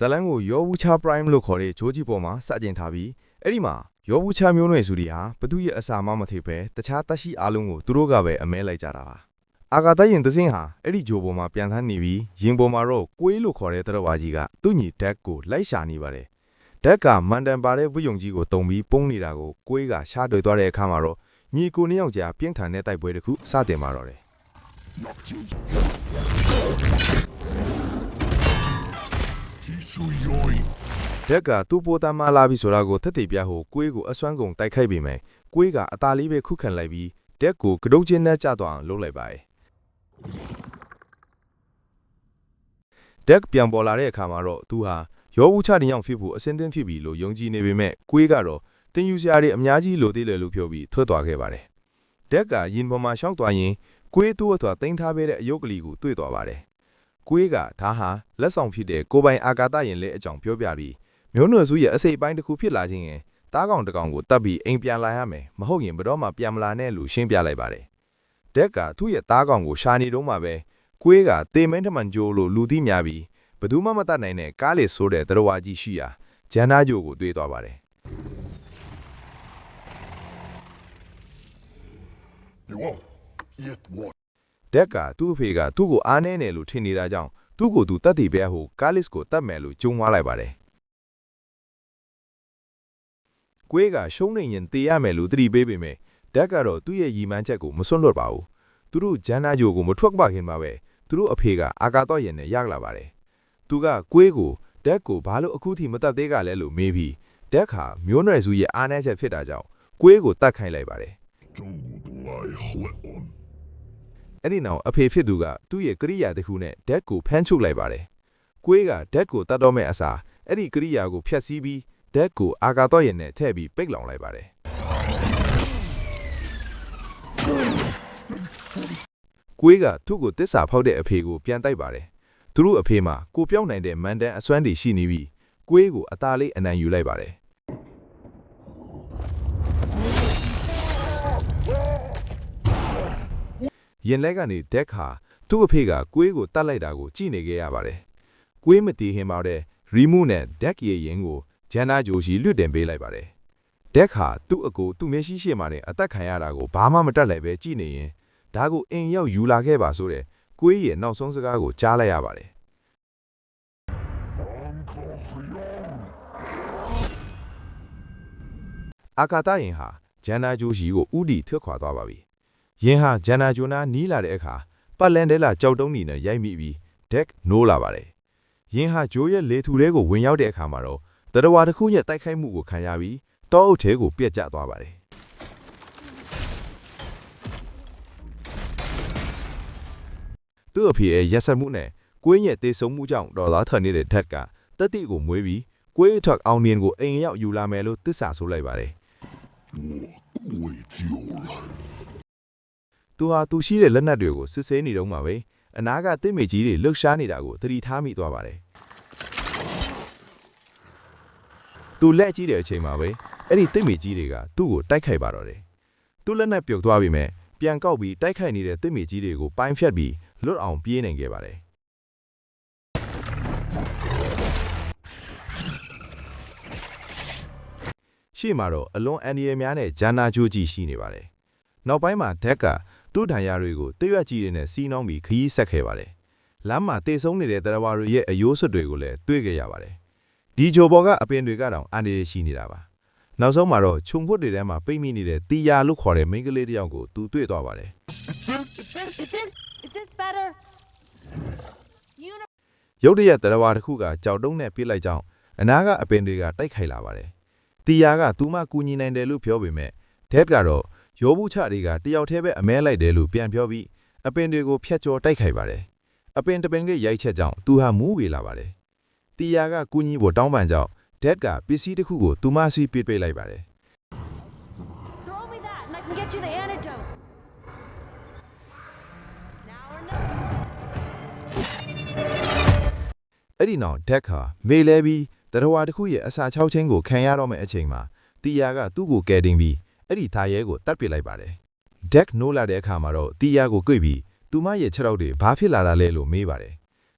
ဇလန်ကိုယောဘူးချာ prime လို့ခေါ်တဲ့ဂျိုးကြီးပေါ်မှာစကြင်ထားပြီးအဲ့ဒီမှာယောဘူးချာမျိုးနွယ်စုတွေဟာဘသူရဲ့အစာမမထိပဲတခြားတက်ရှိအားလုံးကိုသူတို့ကပဲအမဲလိုက်ကြတာပါအာဂါတရင်သစင်းဟာအဲ့ဒီဂျိုးပေါ်မှာပြန်ထမ်းနေပြီးရင်ပေါ်မှာတော့ကွေးလို့ခေါ်တဲ့တရဝါကြီးကသူ့ညီဓာတ်ကိုလိုက်ရှာနေပါတယ်ဓာတ်ကမန်တန်ပါတဲ့ဝိယုံကြီးကိုတုံပြီးပုံနေတာကိုကွေးကရှားတွေ့သွားတဲ့အခါမှာတော့ညီကိုနှစ်ယောက်ကြားပြင်းထန်တဲ့တိုက်ပွဲတစ်ခုစတင်มาတော့တယ်ဓာတ်ကသူ့ပိုတမ်းမလာပြီဆိုတာကိုထပ်တည်ပြဖို့ကွေးကိုအစွမ်းကုန်တိုက်ခိုက်ပေမဲ့ကွေးကအသာလေးပဲခုခံလိုက်ပြီးဓာတ်ကိုကတုတ်ချင်းနဲ့ကျသွားအောင်လုပ်လိုက်ပါတယ်ဓာတ်ပြန်ပေါ်လာတဲ့အခါမှာတော့သူဟာရောဘူးချတင်ရောက်ဖြစ်ဖို့အစင်းသင်းဖြစ်ပြီလို့ယုံကြည်နေပေမဲ့ကွေးကတော့တင်ယူစရာတွေအများကြီးလိုသေးတယ်လို့ပြောပြီးထွက်သွားခဲ့ပါတယ်ဓာတ်ကရင်ပေါ်မှာရှောက်သွားရင်ကွေးသူ့အထွာတင်ထားပေးတဲ့အယုတ်ကလေးကိုတွေ့သွားပါတယ်ကွေးကဒါဟာလက်ဆောင်ဖြစ်တဲ့ကိုပိုင်အာကာသရင်လဲအကြောင်းပြောပြပြီးမျိုးနွယ်စုရဲ့အစိပ်ပိုင်းတစ်ခုဖြစ်လာခြင်းရင်တားကောင်တစ်ကောင်ကိုတတ်ပြီးအိမ်ပြန်လာရမယ်မဟုတ်ရင်ဘယ်တော့မှပြန်မလာနဲ့လို့ရှင်းပြလိုက်ပါတယ်ဓာတ်ကသူ့ရဲ့တားကောင်ကိုရှာနေတော့မှပဲကွေးကတေမင်းထမန်ဂျိုးလို့လူသိများပြီးဘယ်သူမှမတတ်နိုင်တဲ့ကားလေးဆိုတဲ့တရဝါကြီးရှိရာဂျန်နာဂျိုကိုတွေ့သွားပါတယ်ဓာတ်ကသူ့အဖေကသူ့ကိုအားနေတယ်လို့ထင်နေတာကြောင့်သူ့ကိုသူတတ်တည်ပြဟိုကားလစ်ကိုတတ်မယ်လို့ကြုံသွားလိုက်ပါတယ်ကွေးကရှုံးနေရင်တေးရမယ်လို့သတိပေးပေမဲ့ဓာတ်ကတော့သူ့ရဲ့ရည်မှန်းချက်ကိုမစွန့်လွတ်ပါဘူးသူတို့ဂျန်နာဂျိုကိုမထွက်ပါခင်မှာပဲသူတို့အဖေကအာကာတော့ရင်နဲ့ရောက်လာပါတယ်သူကကွေးကိုဓာတ်ကိုဘာလို့အခုထိမတတ်သေးကလဲလို့မေးပြီးဓာတ်ခါမျိုးနွယ်စုရဲ့အားနည်းချက်ဖြစ်တာကြောင့်ကွေးကိုတတ်ခိုင်းလိုက်ပါတယ်အဲ့ဒီနောက်အဖေဖြစ်သူကသူ့ရဲ့ကရိယာတစ်ခုနဲ့ဓာတ်ကိုဖမ်းချုပ်လိုက်ပါတယ်ကွေးကဓာတ်ကိုတတ်တော့မဲ့အစားအဲ့ဒီကရိယာကိုဖျက်ဆီးပြီးဓာတ်ကိုအာကာတော့ရင်နဲ့ထည့်ပြီးပိတ်လောင်လိုက်ပါတယ်ကွေးကသူ့ကိုတစ္ဆာဖောက်တဲ့အဖေကိုပြန်တိုက်ပါတယ်သူတို့အဖေမှာကိုပြောင်းနိုင်တဲ့မန်တန်အစွမ်းတွေရှိနေပြီးကွေးကိုအသားလေးအနံယူလိုက်ပါတယ်ရင်လက်ကနေဓာတ်ခါသူ့အဖေကကွေးကိုတတ်လိုက်တာကိုကြည့်နေခဲ့ရပါတယ်ကွေးမတီးဟင်ပါတဲ့ရီမူနဲ့ဓာတ်ရဲ့ရင်ကိုဂျန်နာဂျိုရှိလွတ်တင်ပေးလိုက်ပါတယ်ဓာတ်ခါသူ့အကိုသူ့မျက်ရှိရှိမှနဲ့အသက်ခံရတာကိုဘာမှမတတ်လိုက်ပဲကြည့်နေရင်ဒါကိုအိမ်ရောက်ယူလာခဲ့ပါဆိုတဲ့ကွေးရဲ့နောက်ဆုံးစကားကိုကြားလိုက်ရပါတယ်အာကာသရင်ဟာဂျန်နာဂျိုရှိကိုဥတီထွက်ခွာသွားပါပြီယင်ဟာဂျန်နာဂျိုနာနီးလာတဲ့အခါပတ်လန်တဲလာကြောက်တုံးနေနဲ့ရိုက်မိပြီးဓာတ်နိုးလာပါတယ်ယင်ဟာဂျိုရဲ့လေထူထဲကိုဝင်ရောက်တဲ့အခါမှာတော့တရဝါတစ်ခုရဲ့တိုက်ခိုက်မှုကိုခံရပြီးတောအုပ်ထဲကိုပြက်ကျသွားပါတယ်သူ့အဖေရဲ့ရက်ဆက်မှုနဲ့ကွေးရဲ့တေဆုံမှုကြောင့်တော်သားထန်နေတဲ့ဓာတ်ကတက်တိကိုမွေးပြီးကွေးထွက်အောင်မြင်ကိုအိမ်ရောက်ယူလာမယ်လို့သစ္စာဆိုလိုက်ပါတယ်သူဟာသူရှိတဲ့လက်နက်တွေကိုစစ်ဆေးနေတော့မှပဲအနာကတစ်မိကြီးတွေလှုပ်ရှားနေတာကိုသတိထားမိသွားပါတယ်သူလက်ကြီးတဲ့အချိန်မှာပဲအဲ့ဒီတစ်မိကြီးတွေကသူ့ကိုတိုက်ခိုက်ပါတော့တယ်သူ့လက်နက်ပြုတ်သွားပြီမဲ့ပြန်ကောက်ပြီးတိုက်ခိုက်နေတဲ့တစ်မိကြီးတွေကိုပိုင်းဖြတ်ပြီးလွတ်အောင်ပြေးနိုင်ခဲ့ပါတယ်ရှေ့မှာတော့အလွန်အန်ဒီရများနဲ့ဂျန်နာဂျိုကြီးရှိနေပါတယ်နောက်ပိုင်းမှာဓာတ်ကသူ့ဒဏ်ရာတွေကိုတရွက်ကြီးတွေနဲ့စီးနှောင်းပြီးခရီးဆက်ခဲ့ပါတယ်လမ်းမှာတေဆုံးနေတဲ့တရဝါတွေရဲ့အယိုးဆွတ်တွေကိုလည်းတွေ့ခဲ့ရပါတယ်ဒီဂျိုဘော်ကအပင်တွေကတော့အန်ဒီရရှိနေတာပါနောက်ဆုံးမှာတော့ခြုံဖွတ်တွေထဲမှာပိတ်မိနေတဲ့တီယာလို့ခေါ်တဲ့မိန်းကလေးတစ်ယောက်ကိုသူတွေ့သွားပါတယ်ရုတ်တရက်တရဝါတစ်ခုကကြောက်တုံးနဲ့ပြစ်လိုက်ကြောင်းအနာကအပင်တွေကတိုက်ခိုက်လာပါတယ်တီယာကသူမှကူညီနိုင်တယ်လို့ပြောပေမဲ့ဓာတ်ကတော့ရောဘူးချတွေကတယောက်တည်းပဲအမဲလိုက်တယ်လို့ပြန်ပြောပြီးအပင်တွေကိုဖျက်ကျော်တိုက်ခိုက်ပါတယ်အပင်တပင်ကရိုက်ချက်ကြောင့်သူဟာမူးဝေလာပါတယ်တီယာကကူညီဖို့တောင်းပန်ကြောင်းဓာတ်ကပစ္စည်းတစ်ခုကိုသူမစီပစ်ပေးလိုက်ပါတယ်အဲ့ဒီနောက်ဓာတ်ကမေးလဲပြီးတရဝါတစ်ခုရဲ့အစာ6ချင်းကိုခံရတော့မယ့်အချိန်မှာတီယာကသူ့ကိုကယ်တင်ပြီးအဲ့ဒီသားရဲကိုတတ်ပစ်လိုက်ပါတယ်ဓာတ်နိုးလာတဲ့အခါမှာတော့တီယာကိုကြွေပြီးသူမရဲ့ခြေထောက်တွေဘာဖြစ်လာတာလဲလို့မေးပါတယ်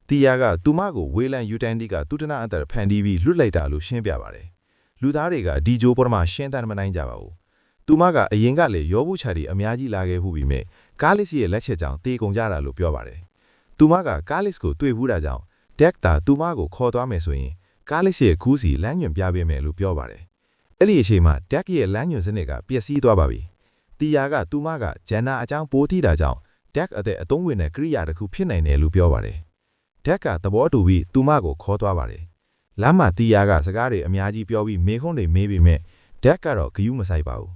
တီ တီယာကသူမကိုဝေလန်ယူတန်ဒီကတူတနာအတရဖန်တီးပြီးလွတ်လိုက်တာလို့ရှင်းပြပါတယ်လူသားတွေကဒီဂျိုပေါ်မှာရှင်းတမ်းမနိုင်ကြပါဘူးသူမကအရင်ကလည်းရောဘူးချာတီအများကြီးလာခဲ့မှုပြီးမြဲကားလစ်ရဲ့လက်ချက်ကြောင့်တေကုန်ကြတာလို့ပြောပါတယ်သူမကကားလစ်ကိုတွေ့ဘူးတာကြောင့်ဒက်တာသူမကိုခေါ်သွားမယ်ဆိုရင်ကားလစ်ရဲ့ခူးစီလမ်းညွန်ပြပေးမယ်လို့ပြောပါတယ်အဲ့ဒီအချိန်မှာဒက်ရဲ့လမ်းညွန်စနစ်ကပျက်စီးသွားပါပြီတီယာကသူမကဂျန်နာအကြောင်းပိုးတီးတာကြောင့်ဒက်အသက်အသုံးဝင်တဲ့ကိရိယာတစ်ခုဖြစ်နိုင်တယ်လို့ပြောပါတယ်ဒက်ကသဘောတူပြီးသူမကိုခေါ်သွားပါတယ်လမ်းမှာတီယာကစကားတွေအများကြီးပြောပြီးမေခွန်းတွေမေးပေမဲ့ဒက်ကတော့ဂယုမဆိုင်ပါဘူး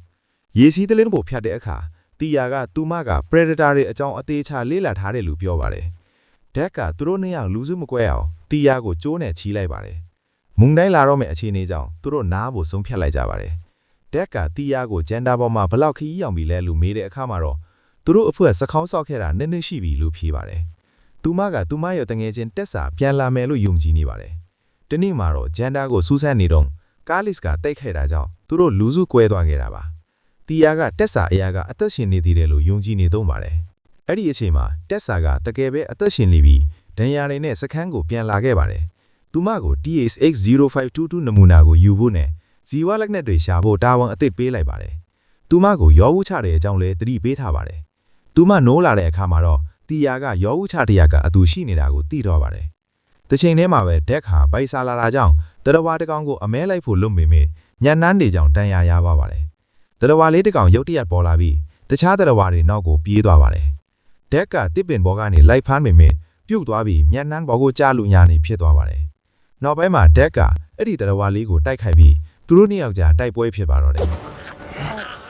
ရေစီးတလင်းဖို့ဖြတ်တဲ့အခါတီယာကသူမက predator တွေအကြောင်းအသေးချာလေ့လာထားတယ်လို့ပြောပါတယ်ဒက်ကသူတို့နှစ်ယောက်လူစုမကွဲအောင်တီယာကိုကျိုးနဲ့ချီးလိုက်ပါတယ်မုန်တိုင်းလာတော့မယ့်အခြေအနေကြောင့်သူတို့နားဖို့ဆုံးဖြတ်လိုက်ကြပါတယ်ဒက်ကတီယာကိုဂျန်ဒါပေါ်မှာဘလောက်ခီးရောက်ပြီလဲလို့မေးတဲ့အခါမှာတော့သူတို့အဖွဲစခေါင်းဆောက်ခဲ့တာနည်းနည်းရှိပြီလို့ဖြေပါတယ်သူမကသူမရဲ့တငယ်ချင်းတက်စာပြန်လာမယ်လို့ယုံကြည်နေပါတယ်။ဒီနေ့မှာတော့ဂျန်ဒါကိုစူးစမ်းနေတော့ကားလစ်ကတိတ်ခဲ့တာကြောင့်သူတို့လူစုကွဲသွားခဲ့တာပါ။တီယာကတက်စာအရာကအသက်ရှင်နေသေးတယ်လို့ယုံကြည်နေတော့ပါတယ်။အဲ့ဒီအချိန်မှာတက်စာကတကယ်ပဲအသက်ရှင်နေပြီးဒဏ်ရာတွေနဲ့စခန်းကိုပြန်လာခဲ့ပါတယ်။သူမကို THX0522 နမူနာကိုယူဖို့နဲ့ဇီဝလက်နက်တွေရှာဖို့တာဝန်အသစ်ပေးလိုက်ပါတယ်။သူမကိုရောဘူးချတဲ့အကြောင်းလည်းသတိပေးထားပါတယ်။သူမနိုးလာတဲ့အခါမှာတော့တီယာကရောဦးချတရကအတူရှိနေတာကိုသိတော့ပါတယ်။တစ်ချိန်တည်းမှာပဲဒက်ဟာပိုက်စားလာတာကြောင့်တရဝါတကောင်ကိုအမဲလိုက်ဖို့လွတ်ပေမဲ့ညံနှန်းနေကြောင်တန်ရာရပါပါတယ်။တရဝါလေးတကောင်ရုတ်တရက်ပေါ်လာပြီးတခြားတရဝါတွေနောက်ကိုပြေးသွားပါတယ်။ဒက်ကတစ်ပင်ဘောကနေလိုက်ဖမ်းပေမဲ့ပြုတ်သွားပြီးညံနှန်းဘောကိုကြားလူညာနေဖြစ်သွားပါတယ်။နောက်ပိုင်းမှာဒက်ကအဲ့ဒီတရဝါလေးကိုတိုက်ခိုက်ပြီးသူတို့နှစ်ယောက်ကြားတိုက်ပွဲဖြစ်ပါတော့တယ်။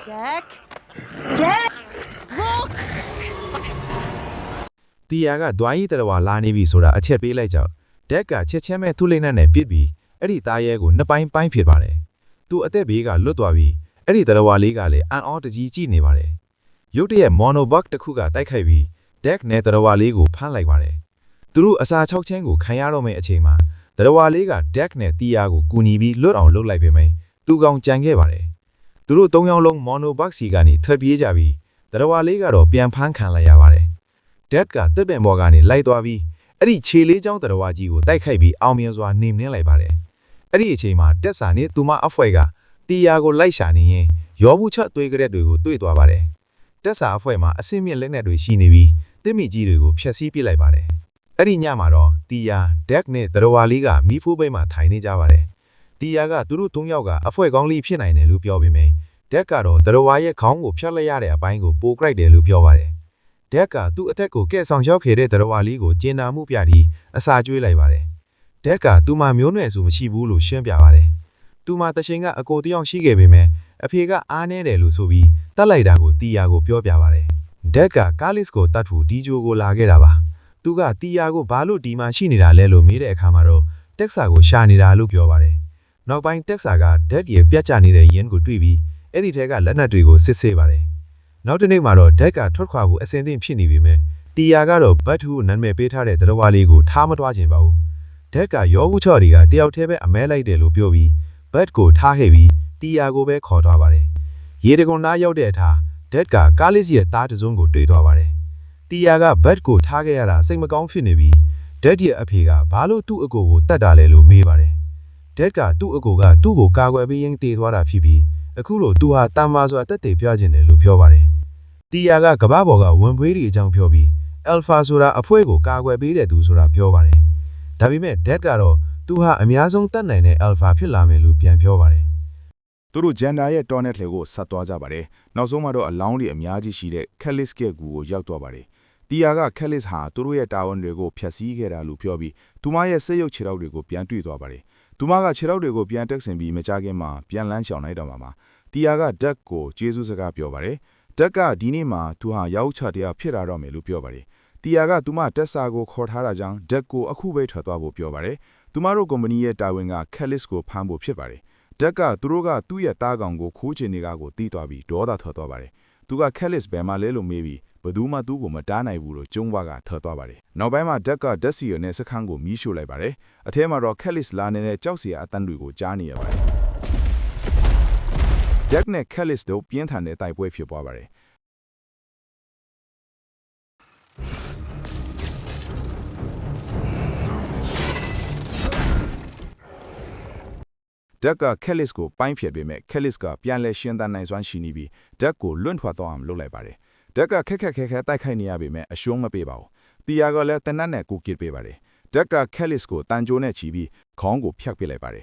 Deck! Look! တီယာကဒွိုင်းကြီးတရဝါလာနေပြီဆိုတာအချက်ပေးလိုက်ကြောက်ဒက်ကချက်ချင်းမဲ့သူ့လိမ့်နဲ့ပြစ်ပြီးအဲ့ဒီသားရဲကိုနှစ်ပိုင်းပိုင်းဖြစ်ပါတယ်သူအသက်ဘေးကလွတ်သွားပြီးအဲ့ဒီတရဝါလေးကလည်းအန်အော်တကြီးကြည့်နေပါတယ်ရုတ်တရက်မိုနိုဘတ်တစ်ခုကတိုက်ခိုက်ပြီးဒက်နဲ့တရဝါလေးကိုဖမ်းလိုက်ပါတယ်သူတို့အစာ၆ချင်းကိုခံရတော့မယ့်အချိန်မှာတရဝါလေးကဒက်နဲ့တီယာကိုကူညီပြီးလွတ်အောင်လုပ်လိုက်ပေမယ့်သူကောင်ကြံခဲ့ပါတယ်သူတို့၃ယောက်လုံးမိုနိုဘတ်စီကနေထွက်ပြေးကြပြီးတရဝါလေးကတော့ပြန်ဖမ်းခံလိုက်ရပါတယ်ဒက်ကတစ်ပင်ပေါ်ကနေလိုက်သွားပြီးအဲ့ဒီခြေလေးချောင်းတရဝါကြီးကိုတိုက်ခိုက်ပြီးအောင်မြင်စွာနေမြင်လိုက်ပါတယ်အဲ့ဒီအချိန်မှာတက်စာနဲ့သူမအဖွဲကတီယာကိုလိုက်ရှာနေရင်ရောဘူးချက်သွေးကြက်တွေကိုတွေ့သွားပါတယ်တက်စာအဖွဲမှာအဆင့်မြင့်လက်နက်တွေရှိနေပြီးတစ်မီကြီးတွေကိုဖျက်ဆီးပစ်လိုက်ပါတယ်အဲ့ဒီညမှာတော့တီယာဒက်နဲ့တရဝါလေးကမီးဖိုးပိတ်မှာထိုင်နေကြပါတယ်တီယာကသူတို့၃ယောက်ကအဖွဲကောင်းလေးဖြစ်နိုင်တယ်လို့ပြောပေမယ့်ဒက်ကတော့တရဝါရဲ့ခေါင်းကိုဖျက်လိုက်ရတဲ့အပိုင်းကိုပိုကြိုက်တယ်လို့ပြောပါတယ်ဒက်ကသူ့အသက်ကိုကဲ့ဆောင်ရောက်ခဲ့တဲ့တရဝါလေးကိုကျင်နာမှုပြပြီးအစာကျွေးလိုက်ပါတယ်ဒက်ကသူ့မှာမျိုးနွယ်စုမရှိဘူးလို့ရှင်းပြပါတယ်သူ့မှာတချိန်ကအကိုတယောက်ရှိခဲ့ပေမဲ့အဖေကအားနေတယ်လို့ဆိုပြီးတတ်လိုက်တာကိုတီယာကိုပြောပြပါတယ်ဒက်ကကားလစ်ကိုတတ်ဖို့ဒီဂျိုကိုလာခဲ့တာပါသူကတီယာကိုဘာလို့ဒီမှာရှိနေတာလဲလို့မေးတဲ့အခါမှာတော့တက်ဆာကိုရှာနေတာလို့ပြောပါတယ်နောက်ပိုင်းတက်ဆာကဒက်ရဲ့ပြတ်ကျနေတဲ့ယင်းကိုတွေ့ပြီးအဲ့ဒီထဲကလက်နက်တွေကိုစစ်ဆေးပါတယ်နောက်တစ်နေ့မှာတော့ဒက်ကထွက်ခွာဖို့အစင်းသင့်ဖြစ်နေပြီမဲ့တီယာကတော့ဘတ်ထူကိုနာမည်ပေးထားတဲ့တရဝါလေးကိုထားမသွားခြင်းပါဘူးဒက်ကရောဘူးချော်တွေကတယောက်တည်းပဲအမဲလိုက်တယ်လို့ပြောပြီးဘတ်ကိုထားခဲ့ပြီးတီယာကိုပဲခေါ်သွားပါတယ်ရေတကွန်သားရောက်တဲ့အခါဒက်ကကားလစ်ရဲ့သားတစုံကိုတွေ့သွားပါတယ်တီယာကဘတ်ကိုထားခဲ့ရတာစိတ်မကောင်းဖြစ်နေပြီးဒက်ရဲ့အဖေကဘာလို့သူ့အကိုကိုတတ်တာလဲလို့မေးပါတယ်ဒက်ကသူ့အကိုကသူ့ကိုကာကွယ်ပေးရင်းတည်သွားတာဖြစ်ပြီးအခုလိုသူဟာတမ္မာစွာတက်တည်ပြခြင်းတယ်လို့ပြောပါတယ်တီယာကကဘာပေါ်ကဝင်ပွေးတွေအကြောင်းပြောပြီးအယ်ဖာဆိုတာအဖွဲကိုကာကွယ်ပေးတဲ့သူဆိုတာပြောပါတယ်ဒါပေမဲ့ဒက်ကတော့သူဟာအများဆုံးတတ်နိုင်တဲ့အယ်ဖာဖြစ်လာမယ်လို့ပြန်ပြောပါတယ်သူတို့ဂျန်ဒါရဲ့တော်နက်လေကိုဆက်သွားကြပါတယ်နောက်ဆုံးမှာတော့အလောင်းတွေအများကြီးရှိတဲ့ခက်လစ်ကဲကူကိုရောက်သွားပါတယ်တီယာကခက်လစ်ဟာသူတို့ရဲ့တာဝန်တွေကိုဖျက်ဆီးခဲ့တာလို့ပြောပြီးသူမရဲ့စက်ရုပ်ခြေထောက်တွေကိုပြန်တွေ့သွားပါတယ်သူမကခြေထောက်တွေကိုပြန်တက်ဆင်ပြီးမကြခင်မှာပြန်လန်းရှောင်လိုက်တော့မှာတီယာကဒက်ကိုကျေးဇူးစကားပြောပါတယ်ဒက်ကဒီနေ့မှာသူဟာရောက်ချတရားဖြစ်လာတော့မယ်လို့ပြောပါတယ်တီယာကသူမတက်စာကိုခေါ်ထားတာကြောင့်ဒက်ကိုအခုပဲထွက်သွားဖို့ပြောပါတယ်သူမတို့ကုမ္ပဏီရဲ့တာဝန်ကခက်လစ်ကိုဖမ်းဖို့ဖြစ်ပါတယ်ဒက်ကသူတို့ကသူ့ရဲ့တားကောင်ကိုခိုးချင်နေတာကိုတီးသွားပြီးဒေါသထွက်သွားပါတယ်သူကခက်လစ်ဘယ်မှာလဲလို့မေးပြီးဘယ်သူမှသူ့ကိုမတားနိုင်ဘူးလို့ကျုံးဝါကထွက်သွားပါတယ်နောက်ပိုင်းမှာဒက်ကဒက်စီရဲ့စခန်းကိုမီးရှို့လိုက်ပါတယ်အထဲမှာတော့ခက်လစ်လာနေတဲ့ကြောက်စရာအတန်းတွေကိုကြားနေရပါတယ်ဒက်နဲ့ခက်လစ်တို့ပြင်းထန်တဲ့တိုက်ပွဲဖြစ်ပွားပါတယ် တက်ကခက်လစ်ကိုပိုင်းဖြတ်ပေးမဲ့ခက်လစ်ကပြန်လဲရှင်းတန်းနိုင်စွမ်းရှိနေပြီးတက်ကိုလွန့်ထွက်သွားအောင်လုပ်လိုက်ပါတယ်တက်ကခက်တိုက်ခိုက်နေရပေမဲ့အရှုံးမပေးပါဘူးတီယာကလည်းတနတ်နဲ့ကိုကစ်ပေးပါတယ်တက်ကခက်လစ်ကိုတန်ကြိုးနဲ့ချီပြီးခေါင်းကိုဖြတ်ပစ်လိုက်ပါတယ်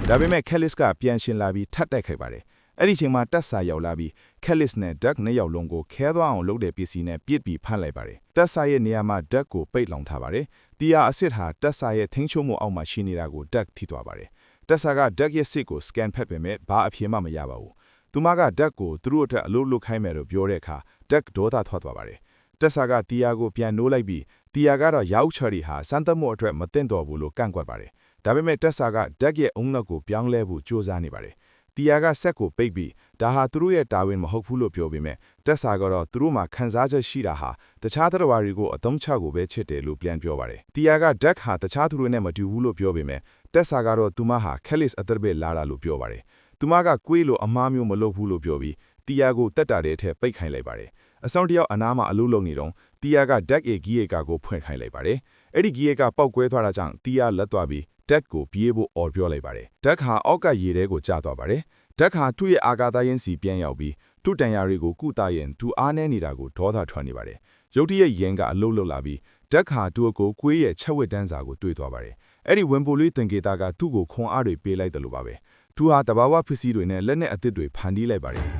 ဒါပေမဲ့ခက်လစ်ကပြန်ရှင်လာပြီးထပ်တိုက်ခိုက်ပါတယ်အဲ့ဒီချိန်မှာတက်ဆာရောက်လာပြီးခက်လစ်နဲ့ဒက်နှစ်ယောက်လုံးကိုခဲသွားအောင်လုပ်တဲ့ပစ္စည်းနဲ့ပြစ်ပြီးဖမ်းလိုက်ပါတယ်တက်ဆာရဲ့နေရာမှာဒက်ကိုပိတ်လောင်ထားပါတယ်တီယာအစ်စ်ဟာတက်ဆာရဲ့ထိန်းချုပ်မှုအောက်မှာရှိနေတာကိုဒက်ထိသွားပါတယ်တက်ဆာကဒက်ရဲ့စစ်ကိုစကန်ဖတ်ပေမဲ့ဘာအဖြေမှမရပါဘူးသူမကဒက်ကိုသူတို့အတွက်အလုပ်လုပ်ခိုင်းမယ်လို့ပြောတဲ့အခါဒက်ဒေါသထွက်သွားပါတယ်တက်ဆာကတီယာကိုပြန်နိုးလိုက်ပြီးတီယာကတော့ရောက်ချရီဟာစမ်းသပ်မှုအတွက်မသင့်တော်ဘူးလို့ကန့်ကွက်ပါတယ်ဒါပေမဲ့တက်ဆာကဒက်ရဲ့အုံနောက်ကိုပြောင်းလဲဖို့ကြိုးစားနေပါတယ်တီယာကဆက်ကိုပိတ်ပြီးဒါဟာသူတို့ရဲ့တာဝန်မဟုတ်ဘူးလို့ပြောပေမဲ့တက်ဆာကတော့သူတို့မှာခံစားချက်ရှိတာဟာတခြားသတ္တဝါတွေကိုအသုံးချကိုပဲချစ်တယ်လို့ပြန်ပြောပါတယ်တီယာကဒက်ဟာတခြားသူတွေနဲ့မတူဘူးလို့ပြောပေမဲ့တက်ဆာကတော့သူမဟာခက်လစ်အသက်ပဲလာတာလို့ပြောပါတယ်သူမကကွေးလို့အမားမျိုးမလုပ်ဘူးလို့ပြောပြီးတီယာကိုတက်တာတဲ့ထဲပိတ်ခိုင်းလိုက်ပါတယ်အဆောင်တယောက်အနားမှာအလုပ်လုပ်နေတော့တီယာကဒက်ရဲ့ဂီယေကာကိုဖွင့်ခိုင်းလိုက်ပါတယ်အဲ့ဒီဂီယေကာပောက်ကွဲသွားတာကြောင့်တီယာလက်သွားပြီးတက်ကိုပြေးဖို့အော်ပြောလိုက်ပါတယ်တက်ဟာအောက်ကရေထဲကိုကျသွားပါတယ်တက်ခါသူ့ရဲ့အာကာသယင်းစီပြန်ရောက်ပြီးသူ့တန်ရာတွေကိုကုသရင်သူအားနေနေတာကိုဒေါသထွက်နေပါတယ်။ရုတ်တရက်ရင်ကအလုတ်လုတ်လာပြီးတက်ခါသူ့ကိုကွေးရဲ့ချက်ဝက်တန်းစာကိုတွေ့သွားပါတယ်။အဲ့ဒီဝင်ပိုလေးတင်ကေတာကသူ့ကိုခွန်အားတွေပေးလိုက်တယ်လို့ပါပဲ။သူဟာတဘာဝပစ္စည်းတွေနဲ့လက်နဲ့အသစ်တွေဖန်တီးလိုက်ပါတယ်။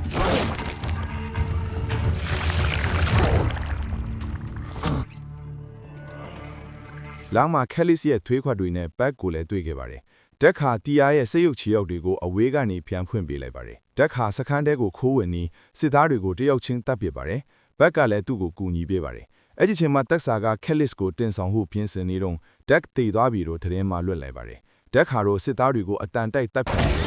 လောင်မှာခက်လစ်ရဲ့သွေးခွက်တွေနဲ့ဘက်ကိုလည်းတွေ့ခဲ့ပါတယ်။တက်ခါတီယာရဲ့စိတ်ရုပ်ချီရောက်တွေကိုအဝေးကနေပြန်ဖွင့်ပေးလိုက်ပါတယ်။တက်ခါစခန်းတဲကိုခိုးဝင်ပြီးစစ်သားတွေကိုတယောက်ချင်းတပ်ပစ်ပါတယ်။ဘက်ကလည်းသူ့ကိုကူညီပေးပါတယ်။အဲ့ဒီချိန်မှာတက်ဆာကခက်လစ်ကိုတင်ဆောင်ဖို့ပြင်ဆင်နေတော့တက်တေသွားပြီးတော့တရင်မှလွတ်လိုက်ပါတယ်။တက်ခါတို့စစ်သားတွေကိုအတန်တိုက်တပ်ပစ်ပါတယ်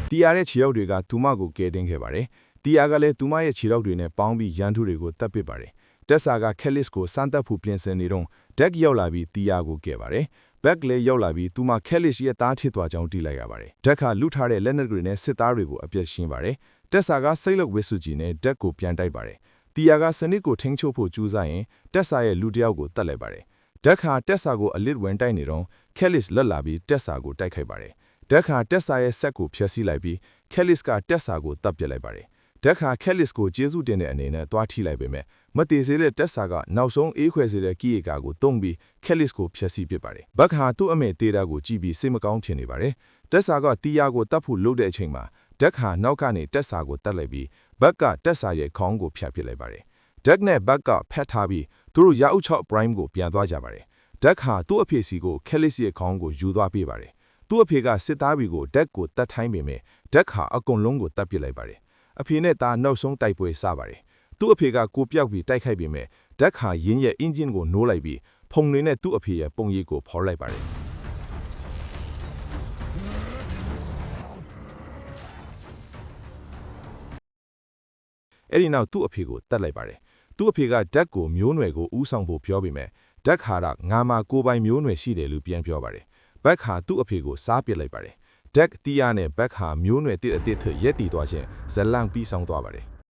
။တီယာရဲ့ချီရောက်တွေကသူမကိုကယ်တင်ခဲ့ပါတယ်။တီယာကလည်းသူမရဲ့ချီရောက်တွေနဲ့ပေါင်းပြီးရန်သူတွေကိုတပ်ပစ်ပါတယ်။တက်ဆာကခက်လစ်ကိုစမ်းသပ်ဖို့ပြင်ဆင်နေတော့ဒက်ရောက်လာပြီးတီယာကိုကယ်ပါတယ်။ဘက်လည်းရောက်လာပြီးသူမခက်လစ်ရဲ့သားထစ်သွားကြောင်းတီးလိုက်ရပါတယ်။ဒက်ကလူထားတဲ့လက်နက်တွေနဲ့စစ်သားတွေကိုအပြတ်ရှင်းပါတယ်။တက်ဆာကစိတ်လက်ဝစ်စုကြည်နဲ့ဒက်ကိုပြန်တိုက်ပါတယ်။တီယာကစနစ်ကိုထိန်းချုပ်ဖို့ကြိုးစားရင်တက်ဆာရဲ့လူတစ်ယောက်ကိုတတ်လိုက်ပါတယ်။ဒက်ခါတက်ဆာကိုအလစ်ဝင်တိုက်နေတော့ခက်လစ်လက်လာပြီးတက်ဆာကိုတိုက်ခိုက်ပါတယ်။ဒက်ခါတက်ဆာရဲ့ဆက်ကိုဖျက်ဆီးလိုက်ပြီးခက်လစ်ကတက်ဆာကိုတပ်ပစ်လိုက်ပါတယ်။ဒက်ခါခက်လစ်ကိုကျေးဇူးတင်တဲ့အနေနဲ့တွားထိလိုက်ပေမဲ့မတည်စေတဲ့တက်ဆာကနောက်ဆုံးအေးခွဲစေတဲ့ကီယေကာကိုတုံးပြီးခက်လစ်ကိုဖျက်ဆီးပစ်ပါတယ်။ဘက်ဟာသူ့အမေတေတာကိုကြည့်ပြီးစိတ်မကောင်းဖြစ်နေပါတယ်။တက်ဆာကတီယာကိုတတ်ဖို့လုပ်တဲ့အချိန်မှာဒက်ဟာနောက်ကနေတက်ဆာကိုတတ်လိုက်ပြီးဘက်ကတက်ဆာရဲ့ခေါင်းကိုဖျက်ပစ်လိုက်ပါတယ်။ဒက်နဲ့ဘက်ကဖက်ထားပြီးသူတို့ရာအုပ်ချောက်ပရိုင်းကိုပြန်သွားကြပါတယ်။ဒက်ဟာသူ့အဖေစီကိုခက်လစ်ရဲ့ခေါင်းကိုယူသွားပေးပါတယ်။သူ့အဖေကစစ်သားတွေကိုဒက်ကိုတတ်ထိုင်းပေမဲ့ဒက်ဟာအကုန်လုံးကိုတတ်ပစ်လိုက်ပါတယ်။အဖေနဲ့သားနောက်ဆုံးတိုက်ပွဲစပါတယ်။သူ့အဖေကကိုပြောက်ပြီးတိုက်ခိုက်ပေမဲ့ဒက်ခါရင်းရဲ့အင်ဂျင်ကိုနိုးလိုက်ပြီးဖုန်တွေနဲ့သူ့အဖေရဲ့ပုံရိပ်ကိုဖော်လိုက်ပါတယ်။အဲ့ဒီနောက်သူ့အဖေကိုတတ်လိုက်ပါတယ်။သူ့အဖေကဒက်ကိုမျိုးနွယ်ကိုဥဆောင်ဖို့ပြောပေမဲ့ဒက်ခါကငါမှာကိုပိုင်မျိုးနွယ်ရှိတယ်လို့ပြန်ပြောပါတယ်။ဘက်ခါသူ့အဖေကိုစားပစ်လိုက်ပါတယ်။ဒက်တီယာနဲ့ဘက်ခါမျိုးနွယ်တစ်အတစ်ထရက်တီသွားခြင်းဇလန်ပြီးဆောင်သွားပါတယ်။